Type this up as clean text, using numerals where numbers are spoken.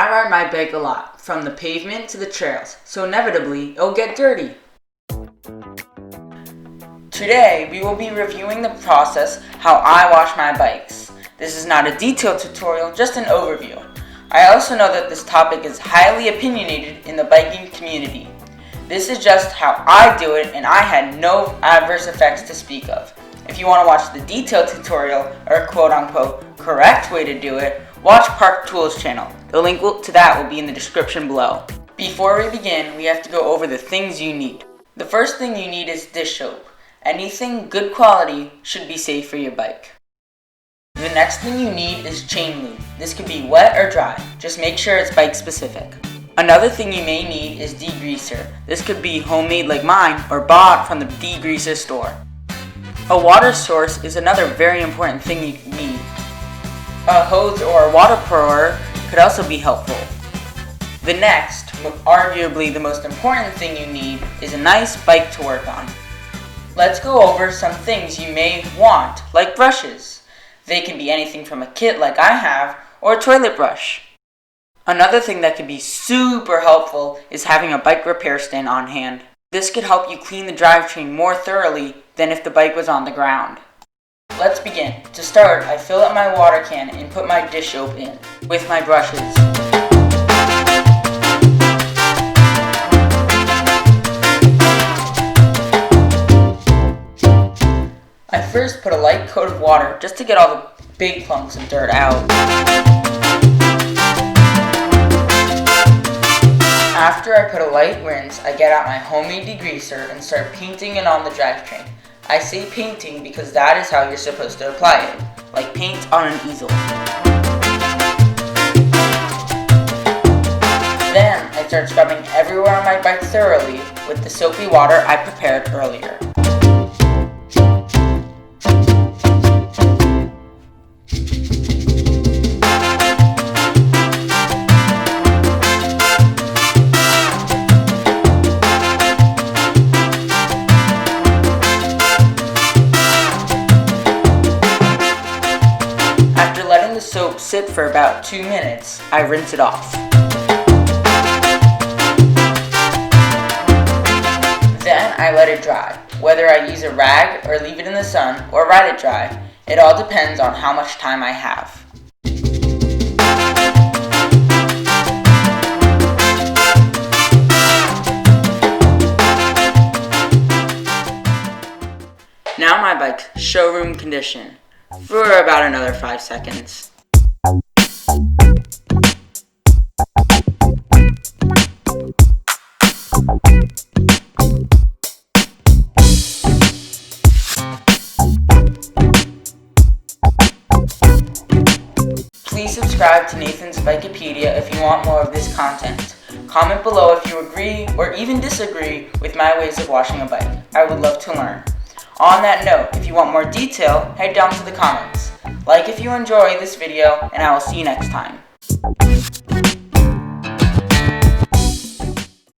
I ride my bike a lot, from the pavement to the trails, so inevitably it'll get dirty. Today we will be reviewing the process how I wash my bikes. This is not a detailed tutorial, just an overview. I also know that this topic is highly opinionated in the biking community. This is just how I do it, and I had no adverse effects to speak of. If you want to watch the detailed tutorial, or quote-unquote correct way to do it, watch Park Tools channel. The link to that will be in the description below. Before we begin, we have to go over the things you need. The first thing you need is dish soap. Anything good quality should be safe for your bike. The next thing you need is chain lube. This could be wet or dry. Just make sure it's bike specific. Another thing you may need is degreaser. This could be homemade like mine or bought from the degreaser store. A water source is another very important thing you need. A hose or a water pour could also be helpful. The next, arguably the most important thing you need, is a nice bike to work on. Let's go over some things you may want, like brushes. They can be anything from a kit like I have, or a toilet brush. Another thing that could be super helpful is having a bike repair stand on hand. This could help you clean the drivetrain more thoroughly than if the bike was on the ground. Let's begin. To start, I fill up my water can and put my dish soap in, with my brushes. I first put a light coat of water just to get all the big clumps of dirt out. After I put a light rinse, I get out my homemade degreaser and start painting it on the drivetrain. I say painting because that is how you're supposed to apply it, like paint on an easel. Then I start scrubbing everywhere on my bike thoroughly with the soapy water I prepared earlier. After letting the soap sit for about 2 minutes, I rinse it off. Then I let it dry. Whether I use a rag or leave it in the sun or ride it dry, it all depends on how much time I have. Now my bike's showroom condition. For about another 5 seconds. Please subscribe to Nathan's Bikeapedia if you want more of this content. Comment below if you agree or even disagree with my ways of washing a bike. I would love to learn. On that note, if you want more detail, head down to the comments. Like if you enjoy this video, and I will see you next time.